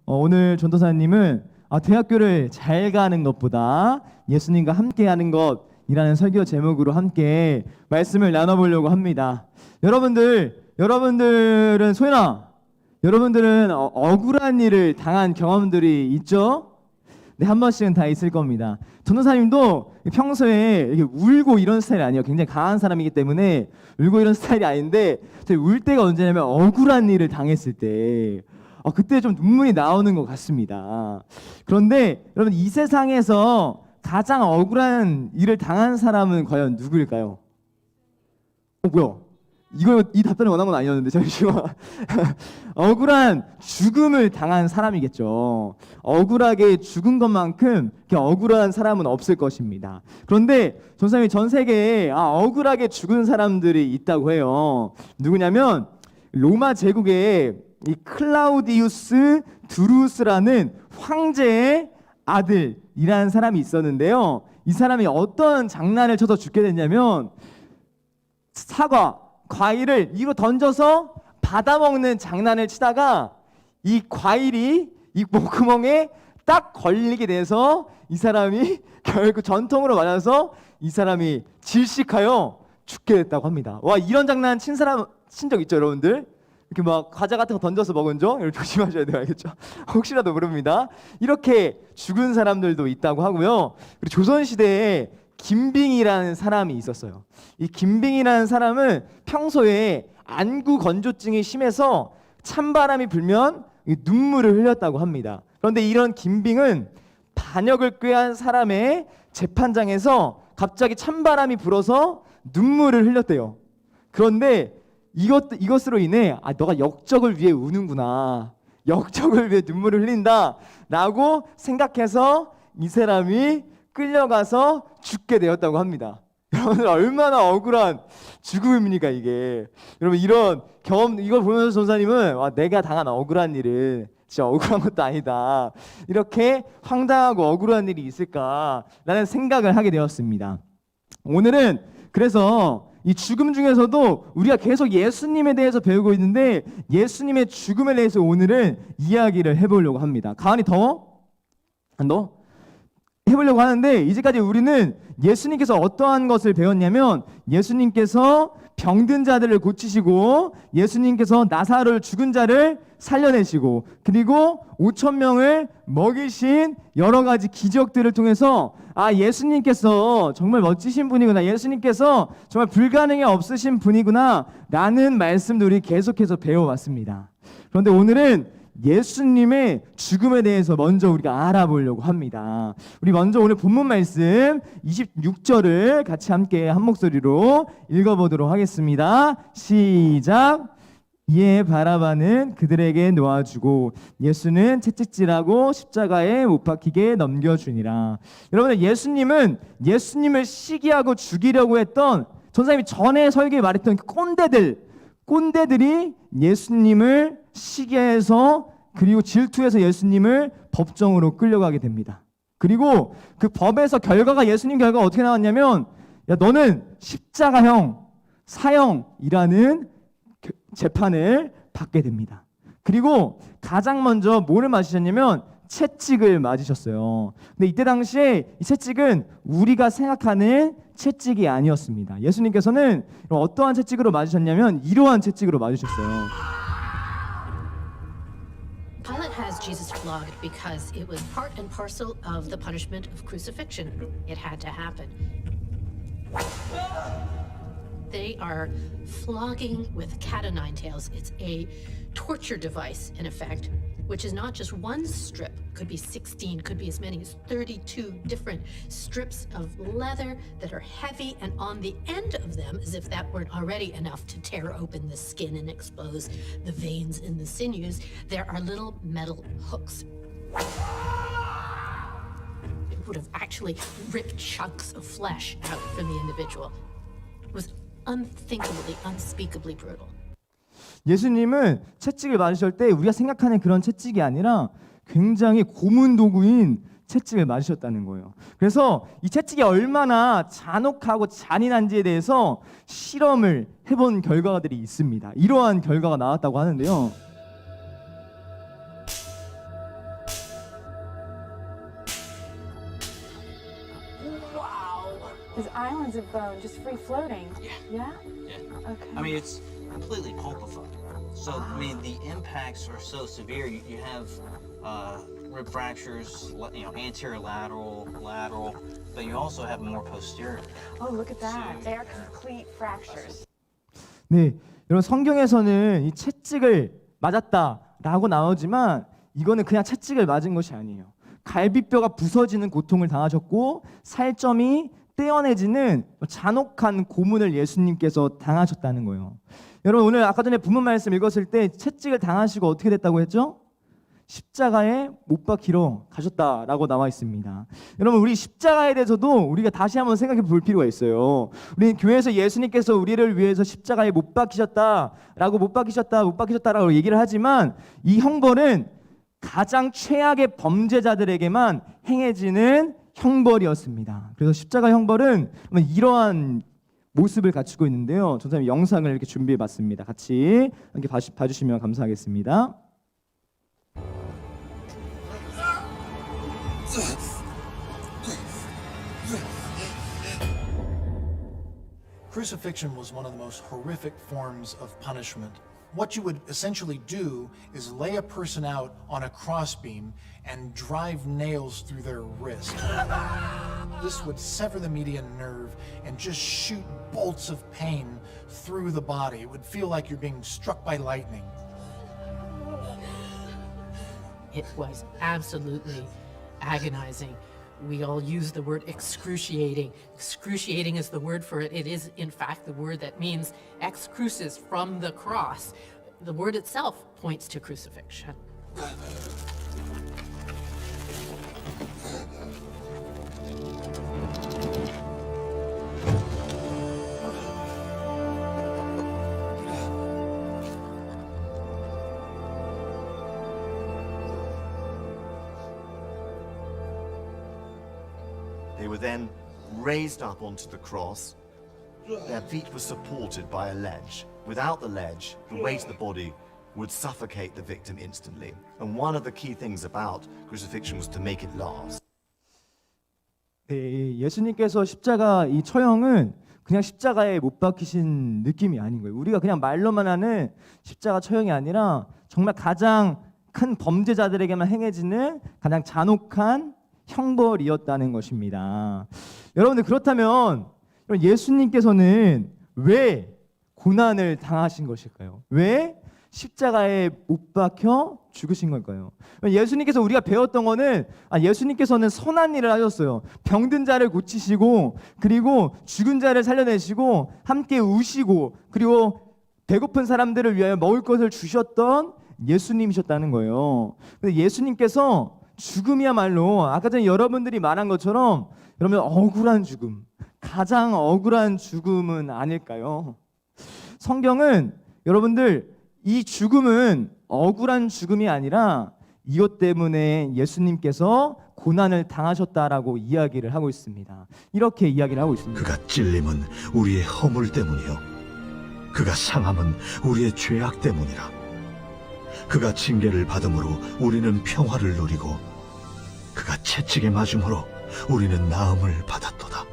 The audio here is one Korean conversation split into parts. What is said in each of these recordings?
오늘 전도사님은 대학교를 잘 가는 것보다 예수님과 함께하는 것이라는 설교 제목으로 함께 말씀을 나눠보려고 합니다. 여러분들은 소연아, 여러분들은 억울한 일을 당한 경험들이 있죠? 네, 한 번씩은 다 있을 겁니다. 전도사님도 평소에 이렇게 울고 이런 스타일이 아니에요. 굉장히 강한 사람이기 때문에 울고 이런 스타일이 아닌데, 저희 울 때가 언제냐면 억울한 일을 당했을 때 그때 좀 눈물이 나오는 것 같습니다. 그런데 여러분, 이 세상에서 가장 억울한 일을 당한 사람은 과연 누구일까요? 뭐야? 이 답변을 원한 건 아니었는데 잠시만. 억울한 죽음을 당한 사람이겠죠. 억울하게 죽은 것만큼 이렇게 억울한 사람은 없을 것입니다. 그런데 전사님이 전 세계에 억울하게 죽은 사람들이 있다고 해요. 누구냐면 로마 제국의 이 클라우디우스 두루스라는 황제의 아들이라는 사람이 있었는데요. 이 사람이 어떤 장난을 쳐서 죽게 됐냐면, 과일을 이로 던져서 받아먹는 장난을 치다가 이 과일이 이 목구멍에 딱 걸리게 돼서 이 사람이 결국 전통으로 맞아서 이 사람이 질식하여 죽게 됐다고 합니다. 와, 이런 장난 친 적 있죠, 여러분들? 이렇게 막 과자 같은 거 던져서 먹은 적, 이걸 조심하셔야 돼요, 알겠죠? 혹시라도 모릅니다. 이렇게 죽은 사람들도 있다고 하고요. 그리고 조선시대에 김빙이라는 사람이 있었어요. 이 김빙이라는 사람은 평소에 안구 건조증이 심해서 찬바람이 불면 눈물을 흘렸다고 합니다. 그런데 이런 김빙은 반역을 꾀한 사람의 재판장에서 갑자기 찬바람이 불어서 눈물을 흘렸대요. 그런데 이것으로 인해 너가 역적을 위해 우는구나, 역적을 위해 눈물을 흘린다 라고 생각해서 이 사람이 끌려가서 죽게 되었다고 합니다. 여러분들, 얼마나 억울한 죽음입니까 이게. 여러분, 이런 경험, 이걸 보면서 전사님은 내가 당한 억울한 일은 진짜 억울한 것도 아니다, 이렇게 황당하고 억울한 일이 있을까라는 생각을 하게 되었습니다. 오늘은 그래서 이 죽음 중에서도 우리가 계속 예수님에 대해서 배우고 있는데, 예수님의 죽음에 대해서 오늘은 이야기를 해보려고 합니다. 가은이 더워? 안 더워? 해보려고 하는데, 이제까지 우리는 예수님께서 어떠한 것을 배웠냐면, 예수님께서 병든 자들을 고치시고, 예수님께서 나사로를 죽은 자를 살려내시고, 그리고 5,000명을 먹이신 여러 가지 기적들을 통해서 예수님께서 정말 멋지신 분이구나, 예수님께서 정말 불가능이 없으신 분이구나 라는 말씀들을 계속해서 배워왔습니다. 그런데 오늘은 예수님의 죽음에 대해서 먼저 우리가 알아보려고 합니다. 우리 먼저 오늘 본문 말씀 26절을 같이 함께 한 목소리로 읽어보도록 하겠습니다. 시작. 이에 바라바는 그들에게 놓아주고 예수는 채찍질하고 십자가에 못 박히게 넘겨주니라. 여러분들, 예수님을 시기하고 죽이려고 했던, 전사님이 전에 설교에 말했던 꼰대들이 예수님을 시기해서, 그리고 질투해서 예수님을 법정으로 끌려가게 됩니다. 그리고 그 법에서 예수님 결과가 어떻게 나왔냐면, 너는 십자가형, 사형이라는 재판을 받게 됩니다. 그리고 가장 먼저 뭐를 맞으셨냐면 채찍을 맞으셨어요. 근데 이때 당시에 이 채찍은 우리가 생각하는 채찍이 아니었습니다. 예수님께서는 어떠한 채찍으로 맞으셨냐면 이러한 채찍으로 맞으셨어요. Pilate has Jesus flogged because it was part and parcel of the punishment of crucifixion. It had to happen. They are flogging with cat o' nine tails. It's a torture device, in effect, which is not just one strip. Could be 16, could be as many as 32 different strips of leather that are heavy, and on the end of them, as if that weren't already enough to tear open the skin and expose the veins in the sinews, there are little metal hooks. It would have actually ripped chunks of flesh out from the individual. It was unthinkably, unspeakably brutal. 예수님은 채찍을 맞으실 때 우리가 생각하는 그런 채찍이 아니라 굉장히 고문 도구인 채찍을 맞으셨다는 거예요. 그래서 이 채찍이 얼마나 잔혹하고 잔인한지에 대해서 실험을 해본 결과들이 있습니다. 이러한 결과가 나왔다고 하는데요. There's islands of bone just free floating. Yeah. Yeah? Yeah. Okay. I mean, it's completely pulpified. So, I mean, the impacts are so severe. You have rib fractures, anterior lateral, but you also have more posterior. Oh, look at that. They are complete fractures. 네, 여러분 성경에서는 이 채찍을 맞았다라고 나오지만 이거는 그냥 채찍을 맞은 것이 아니에요. 갈비뼈가 부서지는 고통을 당하셨고 살점이 떼어내지는 잔혹한 고문을 예수님께서 당하셨다는 거예요. 여러분 오늘 아까 전에 본문 말씀 읽었을 때 채찍을 당하시고 어떻게 됐다고 했죠? 십자가에 못 박히러 가셨다라고 나와 있습니다. 여러분 우리 십자가에 대해서도 우리가 다시 한번 생각해 볼 필요가 있어요. 우리 교회에서 예수님께서 우리를 위해서 십자가에 못 박히셨다라고 얘기를 하지만 이 형벌은 가장 최악의 범죄자들에게만 행해지는 형벌이었습니다. 그래서 십자가 형벌은 이러한 모습을 갖추고 있는데요. 전사님 영상을 이렇게 준비해봤습니다. 같이 이렇게 봐주시면 감사하겠습니다. Crucifixion was one of the most horrific forms of punishment. What you would essentially do is lay a person out on a crossbeam and drive nails through their wrist. This would sever the median nerve and just shoot bolts of pain through the body. It would feel like you're being struck by lightning. It was absolutely agonizing. We all use the word excruciating. Excruciating is the word for it. It is, in fact, the word that means ex crucis, from the cross. The word itself points to crucifixion. They were then raised up onto the cross. Their feet were supported by a ledge. Without the ledge, the weight of the body would suffocate the victim instantly. And one of the key things about crucifixion was to make it last. 네, 예수님께서 십자가 이 처형은 그냥 십자가에 못 박히신 느낌이 아닌 거예요. 우리가 그냥 말로만 하는 십자가 처형이 아니라 정말 가장 큰 범죄자들에게만 행해지는 가장 잔혹한 형벌이었다는 것입니다. 여러분들 그렇다면 예수님께서는 왜 고난을 당하신 것일까요? 왜 십자가에 못 박혀 죽으신 걸까요? 예수님께서 우리가 배웠던 거는 예수님께서는 선한 일을 하셨어요. 병든 자를 고치시고 그리고 죽은 자를 살려내시고 함께 우시고 그리고 배고픈 사람들을 위하여 먹을 것을 주셨던 예수님이셨다는 거예요. 근데 예수님께서 죽음이야말로 아까 전에 여러분들이 말한 것처럼 여러분 억울한 죽음, 가장 억울한 죽음은 아닐까요? 성경은 여러분들 이 죽음은 억울한 죽음이 아니라 이것 때문에 예수님께서 고난을 당하셨다라고 이야기를 하고 있습니다. 이렇게 이야기를 하고 있습니다. 그가 찔림은 우리의 허물 때문이요 그가 상함은 우리의 죄악 때문이라. 그가 징계를 받음으로 우리는 평화를 누리고 그가 채찍에 맞음으로 우리는 나음을 받았도다.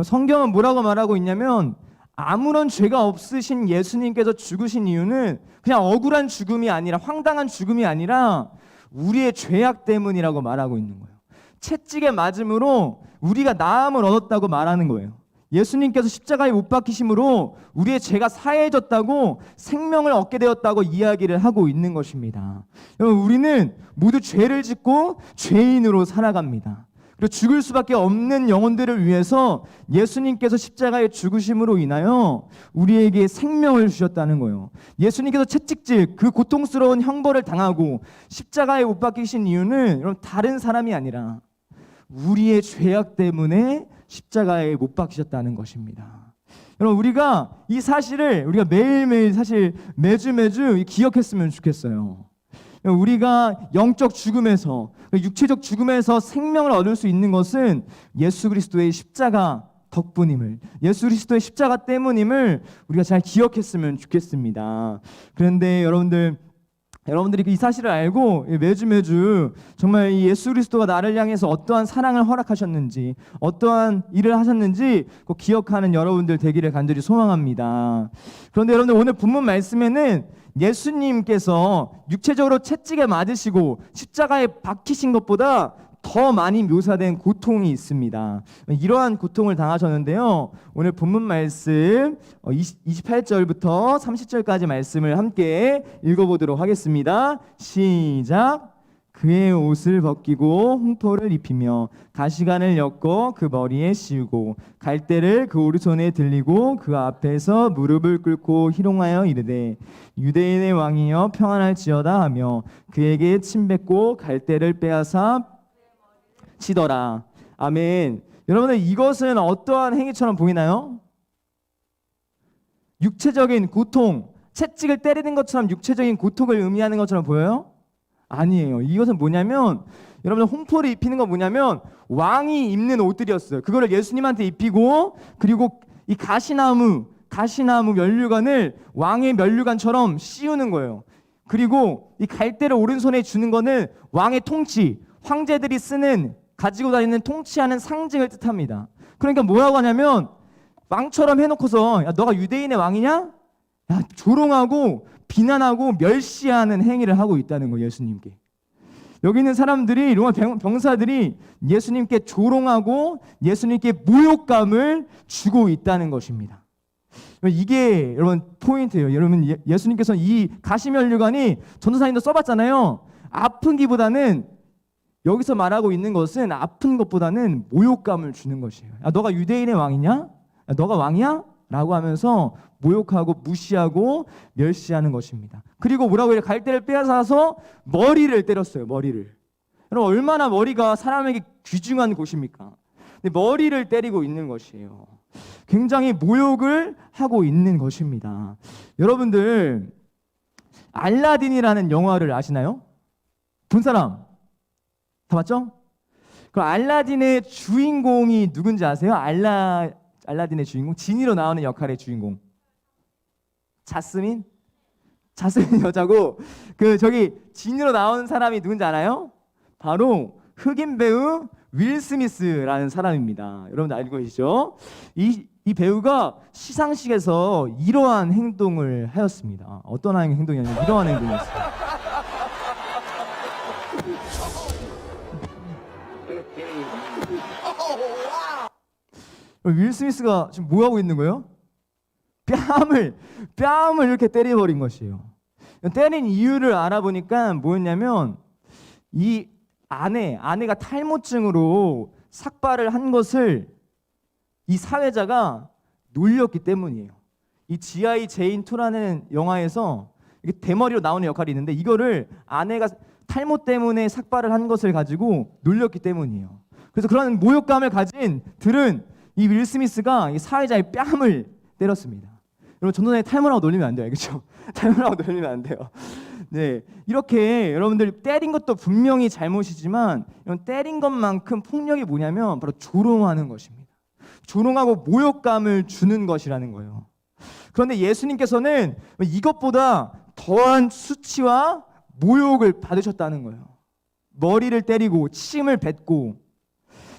성경은 뭐라고 말하고 있냐면 아무런 죄가 없으신 예수님께서 죽으신 이유는 그냥 억울한 죽음이 아니라 황당한 죽음이 아니라 우리의 죄악 때문이라고 말하고 있는 거예요. 채찍에 맞음으로 우리가 나음을 얻었다고 말하는 거예요. 예수님께서 십자가에 못 박히심으로 우리의 죄가 사해졌다고 생명을 얻게 되었다고 이야기를 하고 있는 것입니다. 여러분 우리는 모두 죄를 짓고 죄인으로 살아갑니다. 그리고 죽을 수밖에 없는 영혼들을 위해서 예수님께서 십자가에 죽으심으로 인하여 우리에게 생명을 주셨다는 거예요. 예수님께서 채찍질 그 고통스러운 형벌을 당하고 십자가에 못 박히신 이유는 여러분 다른 사람이 아니라 우리의 죄악 때문에 십자가에 못 박히셨다는 것입니다. 여러분 우리가 이 사실을 우리가 매일매일 사실 매주 기억했으면 좋겠어요. 우리가 영적 죽음에서 육체적 죽음에서 생명을 얻을 수 있는 것은 예수 그리스도의 십자가 덕분임을, 예수 그리스도의 십자가 때문임을 우리가 잘 기억했으면 좋겠습니다. 그런데 여러분들 여러분들이 이 사실을 알고 매주 정말 이 예수 그리스도가 나를 향해서 어떠한 사랑을 허락하셨는지, 어떠한 일을 하셨는지 꼭 기억하는 여러분들 되기를 간절히 소망합니다. 그런데 여러분들 오늘 본문 말씀에는 예수님께서 육체적으로 채찍에 맞으시고 십자가에 박히신 것보다 더 많이 묘사된 고통이 있습니다. 이러한 고통을 당하셨는데요. 오늘 본문 말씀 28절부터 30절까지 말씀을 함께 읽어보도록 하겠습니다. 시작. 그의 옷을 벗기고 홍포를 입히며 가시관을 엮어 그 머리에 씌우고 갈대를 그 오른손에 들리고 그 앞에서 무릎을 꿇고 희롱하여 이르되 유대인의 왕이여 평안할지어다 하며 그에게 침 뱉고 갈대를 빼앗아 치더라. 아멘. 여러분들 이것은 어떠한 행위처럼 보이나요? 육체적인 고통, 채찍을 때리는 것처럼 육체적인 고통을 의미하는 것처럼 보여요? 아니에요. 이것은 뭐냐면 여러분들 홍포를 입히는 건 뭐냐면 왕이 입는 옷들이었어요. 그거를 예수님한테 입히고 그리고 이 가시나무 면류관을 왕의 면류관처럼 씌우는 거예요. 그리고 이 갈대를 오른손에 주는 거는 왕의 통치, 황제들이 쓰는 가지고 다니는 통치하는 상징을 뜻합니다. 그러니까 뭐라고 하냐면 왕처럼 해놓고서 야 너가 유대인의 왕이냐? 야 조롱하고 비난하고 멸시하는 행위를 하고 있다는 거예요. 예수님께. 여기 있는 사람들이 로마 병사들이 예수님께 조롱하고 예수님께 모욕감을 주고 있다는 것입니다. 이게 여러분 포인트예요. 여러분 예수님께서 이 가시면류관이 전도사님도 써봤잖아요. 아픈기보다는 여기서 말하고 있는 것은 아픈 것보다는 모욕감을 주는 것이에요. 야, 너가 유대인의 왕이냐? 야, 너가 왕이야? 라고 하면서 모욕하고 무시하고 멸시하는 것입니다. 그리고 뭐라고 해요? 갈대를 빼앗아서 머리를 때렸어요. 머리를. 여러분 얼마나 머리가 사람에게 귀중한 곳입니까? 근데 머리를 때리고 있는 것이에요. 굉장히 모욕을 하고 있는 것입니다. 여러분들 알라딘이라는 영화를 아시나요? 본 사람? 다 맞죠? 그럼 알라딘의 주인공이 누군지 아세요? 알라딘의 주인공, 지니로 나오는 역할의 주인공. 자스민 여자고 그 저기 지니로 나오는 사람이 누군지 알아요? 바로 흑인 배우 윌 스미스라는 사람입니다. 여러분들 알고 계시죠? 이 배우가 시상식에서 이러한 행동을 하였습니다. 어떤 행동이었냐면 이러한 행동이었어요. 윌 스미스가 지금 뭐 하고 있는 거예요? 뺨을 이렇게 때려버린 것이에요. 때린 이유를 알아보니까 뭐였냐면 이 아내가 탈모증으로 삭발을 한 것을 이 사회자가 놀렸기 때문이에요. 이 G.I. 제인 2라는 영화에서 이게 대머리로 나오는 역할이 있는데 이거를 아내가 탈모 때문에 삭발을 한 것을 가지고 놀렸기 때문이에요. 그래서 그런 모욕감을 가진 들은 이 윌 스미스가 이 사회자의 뺨을 때렸습니다. 여러분 전도사님 탈모라고 놀리면 안 돼요, 그렇죠? 탈모라고 놀리면 안 돼요. 네, 이렇게 여러분들 때린 것도 분명히 잘못이지만 이런 때린 것만큼 폭력이 뭐냐면 바로 조롱하는 것입니다. 조롱하고 모욕감을 주는 것이라는 거예요. 그런데 예수님께서는 이것보다 더한 수치와 모욕을 받으셨다는 거예요. 머리를 때리고 침을 뱉고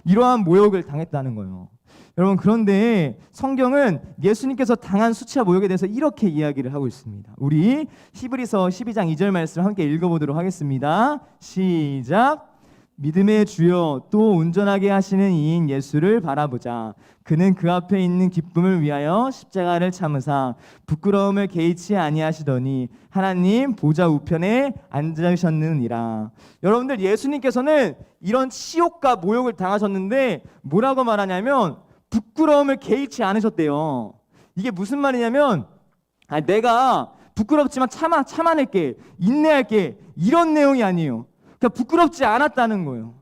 이러한 모욕을 당했다는 거예요. 여러분 그런데 성경은 예수님께서 당한 수치와 모욕에 대해서 이렇게 이야기를 하고 있습니다. 우리 히브리서 12장 2절 말씀을 함께 읽어보도록 하겠습니다. 시작. 믿음의 주여 또 온전하게 하시는 이인 예수를 바라보자. 그는 그 앞에 있는 기쁨을 위하여 십자가를 참으사 부끄러움을 개의치 아니하시더니 하나님 보좌 우편에 앉으셨느니라. 여러분들 예수님께서는 이런 치욕과 모욕을 당하셨는데 뭐라고 말하냐면 부끄러움을 개의치 않으셨대요. 이게 무슨 말이냐면 내가 부끄럽지만 참아낼게, 인내할게, 이런 내용이 아니에요. 그러니까 부끄럽지 않았다는 거예요.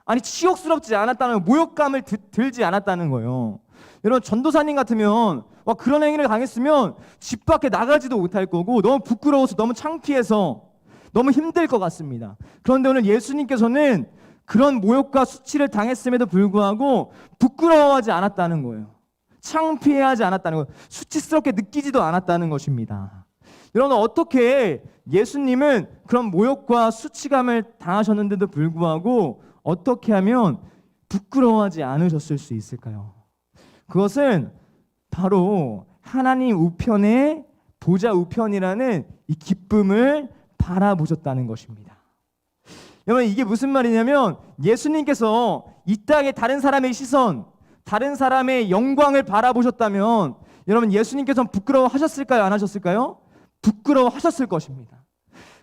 아니 치욕스럽지 않았다는 거예요. 모욕감을 들지 않았다는 거예요. 여러분 전도사님 같으면 그런 행위를 당했으면 집 밖에 나가지도 못할 거고 너무 부끄러워서 너무 창피해서 너무 힘들 것 같습니다. 그런데 오늘 예수님께서는 그런 모욕과 수치를 당했음에도 불구하고 부끄러워하지 않았다는 거예요. 창피해하지 않았다는 거예요. 수치스럽게 느끼지도 않았다는 것입니다. 여러분 어떻게 예수님은 그런 모욕과 수치감을 당하셨는데도 불구하고 어떻게 하면 부끄러워하지 않으셨을 수 있을까요? 그것은 바로 하나님 우편의 보좌 우편이라는 이 기쁨을 바라보셨다는 것입니다. 여러분 이게 무슨 말이냐면 예수님께서 이 땅에 다른 사람의 시선, 다른 사람의 영광을 바라보셨다면 여러분 예수님께서는 부끄러워하셨을까요? 안 하셨을까요? 부끄러워하셨을 것입니다.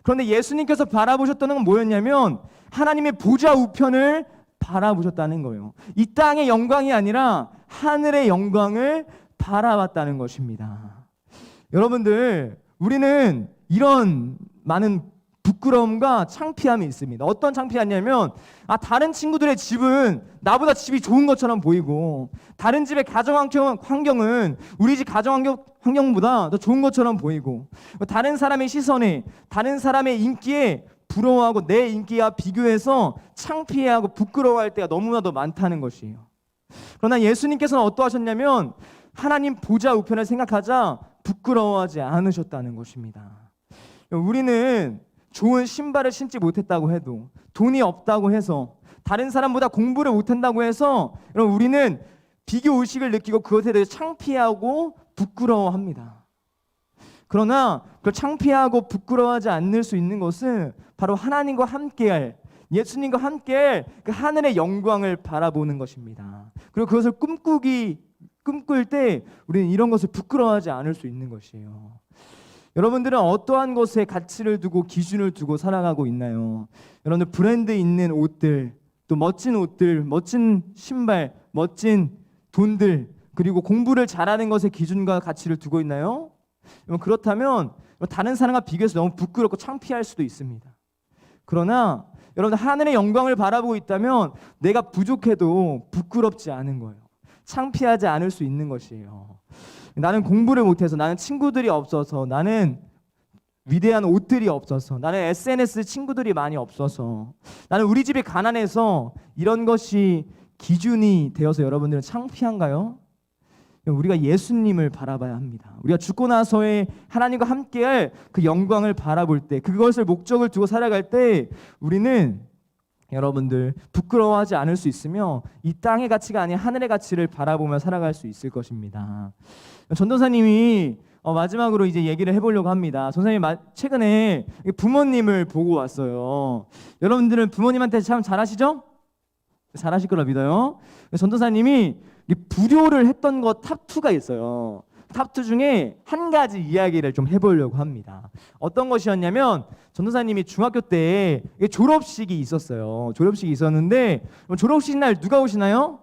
그런데 예수님께서 바라보셨다는 건 뭐였냐면 하나님의 보좌 우편을 바라보셨다는 거예요. 이 땅의 영광이 아니라 하늘의 영광을 바라봤다는 것입니다. 여러분들 우리는 이런 많은 부끄러움과 창피함이 있습니다. 어떤 창피함이냐면 다른 친구들의 집은 나보다 집이 좋은 것처럼 보이고 다른 집의 가정환경은 우리 집 가정환경보다 더 좋은 것처럼 보이고 다른 사람의 시선에 다른 사람의 인기에 부러워하고 내 인기와 비교해서 창피해하고 부끄러워할 때가 너무나도 많다는 것이에요. 그러나 예수님께서는 어떠하셨냐면 하나님 보좌 우편을 생각하자 부끄러워하지 않으셨다는 것입니다. 우리는 좋은 신발을 신지 못했다고 해도 돈이 없다고 해서 다른 사람보다 공부를 못한다고 해서 여러분 우리는 비교 의식을 느끼고 그것에 대해 창피하고 부끄러워합니다. 그러나 그 창피하고 부끄러워하지 않을 수 있는 것은 바로 하나님과 함께할 예수님과 함께할 그 하늘의 영광을 바라보는 것입니다. 그리고 그것을 꿈꿀 때 우리는 이런 것을 부끄러워하지 않을 수 있는 것이에요. 여러분들은 어떠한 것에 가치를 두고 기준을 두고 살아가고 있나요? 여러분들 브랜드 있는 옷들, 또 멋진 옷들, 멋진 신발, 멋진 돈들, 그리고 공부를 잘하는 것에 기준과 가치를 두고 있나요? 그렇다면 다른 사람과 비교해서 너무 부끄럽고 창피할 수도 있습니다. 그러나 여러분들 하늘의 영광을 바라보고 있다면 내가 부족해도 부끄럽지 않은 거예요. 창피하지 않을 수 있는 것이에요. 나는 공부를 못해서, 나는 친구들이 없어서, 나는 위대한 옷들이 없어서, 나는 SNS 친구들이 많이 없어서, 나는 우리 집이 가난해서 이런 것이 기준이 되어서 여러분들은 창피한가요? 우리가 예수님을 바라봐야 합니다. 우리가 죽고 나서의 하나님과 함께할 그 영광을 바라볼 때, 그것을 목적을 두고 살아갈 때 우리는 여러분들 부끄러워하지 않을 수 있으며 이 땅의 가치가 아닌 하늘의 가치를 바라보며 살아갈 수 있을 것입니다. 전도사님이 마지막으로 이제 얘기를 해보려고 합니다. 전도사님 최근에 부모님을 보고 왔어요. 여러분들은 부모님한테 참 잘하시죠? 잘하실 거라 믿어요. 전도사님이 불효를 했던 거 탑2가 있어요. 탑2 중에 한 가지 이야기를 좀 해보려고 합니다. 어떤 것이었냐면 전도사님이 중학교 때 졸업식이 있었어요. 졸업식이 있었는데 졸업식 날 누가 오시나요?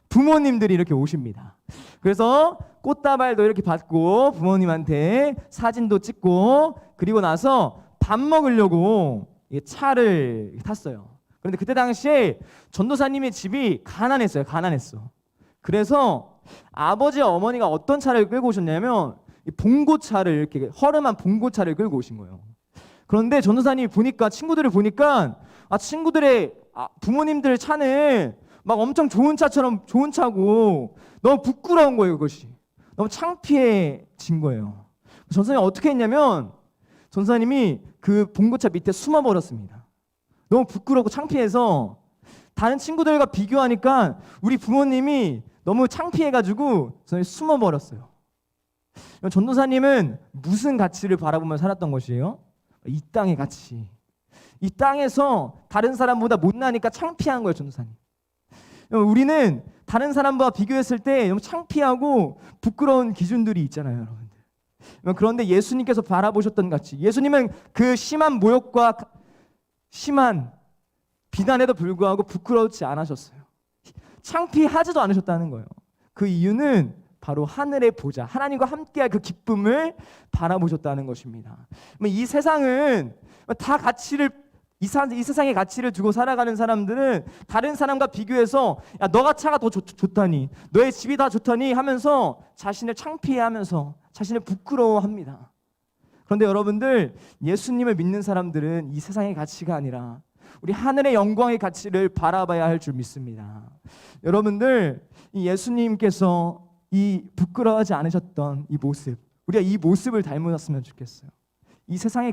부모님들이 이렇게 오십니다. 그래서 꽃다발도 이렇게 받고 부모님한테 사진도 찍고 그리고 나서 밥 먹으려고 차를 탔어요. 그런데 그때 당시에 전도사님의 집이 가난했어요. 가난했어. 그래서 아버지 어머니가 어떤 차를 끌고 오셨냐면 봉고차를 이렇게 허름한 봉고차를 끌고 오신 거예요. 그런데 전도사님이 보니까 친구들을 보니까 친구들의 부모님들 차는 막 엄청 좋은 차처럼 좋은 차고 너무 부끄러운 거예요. 그것이 너무 창피해진 거예요. 전도사님이 어떻게 했냐면 전도사님이 그 봉고차 밑에 숨어버렸습니다. 너무 부끄럽고 창피해서 다른 친구들과 비교하니까 우리 부모님이 너무 창피해가지고 저희 숨어버렸어요. 전도사님은 무슨 가치를 바라보며 살았던 것이에요? 이 땅의 가치. 이 땅에서 다른 사람보다 못나니까 창피한 거예요. 전도사님. 우리는 다른 사람과 비교했을 때 너무 창피하고 부끄러운 기준들이 있잖아요. 여러분들. 그런데 예수님께서 바라보셨던 가치, 예수님은 그 심한 모욕과 심한 비난에도 불구하고 부끄러우지 않으셨어요. 창피하지도 않으셨다는 거예요. 그 이유는 바로 하늘의 보좌, 하나님과 함께할 그 기쁨을 바라보셨다는 것입니다. 이 세상은 다 가치를 이 세상의 가치를 두고 살아가는 사람들은 다른 사람과 비교해서 야 너가 차가 더 좋다니, 너의 집이 다 좋다니 하면서 자신을 창피해하면서 자신을 부끄러워합니다. 그런데 여러분들 예수님을 믿는 사람들은 이 세상의 가치가 아니라 우리 하늘의 영광의 가치를 바라봐야 할 줄 믿습니다. 여러분들 이 예수님께서 이 부끄러워하지 않으셨던 이 모습, 우리가 이 모습을 닮았으면 좋겠어요. 이 세상의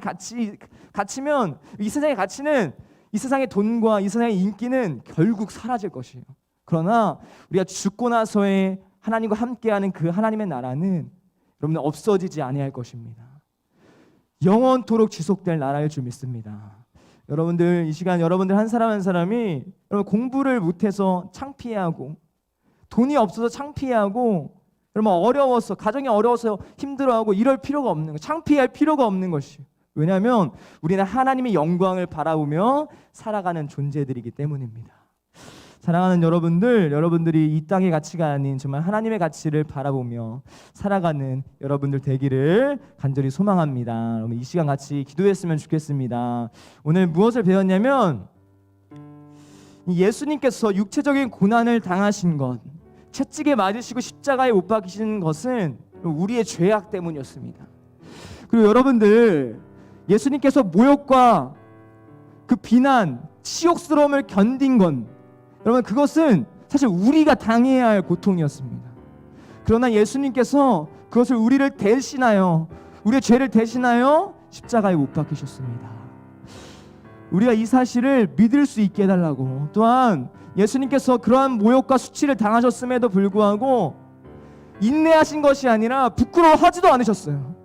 가치면 이 세상의 가치는 이 세상의 돈과 이 세상의 인기는 결국 사라질 것이에요. 그러나 우리가 죽고 나서의 하나님과 함께하는 그 하나님의 나라는 여러분 없어지지 아니할 것입니다. 영원토록 지속될 나라일 줄 믿습니다. 여러분들 이 시간 여러분들 한 사람 한 사람이 여러분 공부를 못해서 창피해하고 돈이 없어서 창피해하고 여러분 어려워서 가정이 어려워서 힘들어하고 이럴 필요가 없는 거, 창피할 필요가 없는 것이. 왜냐하면 우리는 하나님의 영광을 바라보며 살아가는 존재들이기 때문입니다. 사랑하는 여러분들, 여러분들이 이 땅의 가치가 아닌 정말 하나님의 가치를 바라보며 살아가는 여러분들 되기를 간절히 소망합니다. 여러분 이 시간 같이 기도했으면 좋겠습니다. 오늘 무엇을 배웠냐면 예수님께서 육체적인 고난을 당하신 것, 채찍에 맞으시고 십자가에 못 박히신 것은 우리의 죄악 때문이었습니다. 그리고 여러분들 예수님께서 모욕과 그 비난, 치욕스러움을 견딘 건 여러분 그것은 사실 우리가 당해야 할 고통이었습니다. 그러나 예수님께서 그것을 우리를 대신하여 우리의 죄를 대신하여 십자가에 못 박히셨습니다. 우리가 이 사실을 믿을 수 있게 해달라고. 또한 예수님께서 그러한 모욕과 수치를 당하셨음에도 불구하고 인내하신 것이 아니라 부끄러워하지도 않으셨어요.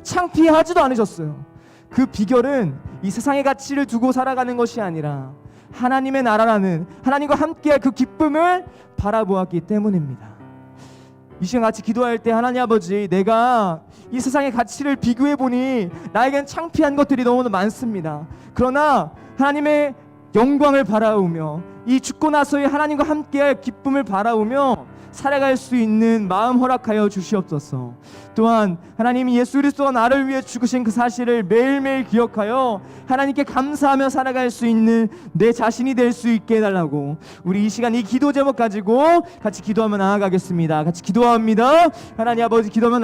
창피하지도 않으셨어요. 그 비결은 이 세상의 가치를 두고 살아가는 것이 아니라 하나님의 나라라는 하나님과 함께할 그 기쁨을 바라보았기 때문입니다. 이 시간 같이 기도할 때 하나님 아버지, 내가 이 세상의 가치를 비교해보니 나에겐 창피한 것들이 너무나 많습니다. 그러나 하나님의 영광을 바라보며 이 죽고 나서의 하나님과 함께할 기쁨을 바라보며 살아갈 수 있는 마음 허락하여 주시옵소서. 또한 하나님이 예수 그리스도가 나를 위해 죽으신 그 사실을 매일매일 기억하여 하나님께 감사하며 살아갈 수 있는 내 자신이 될 수 있게 해달라고. 우리 이 시간 이 기도 제목 가지고 같이 기도하며 나아가겠습니다. 같이 기도합니다. 하나님 아버지, 기도하며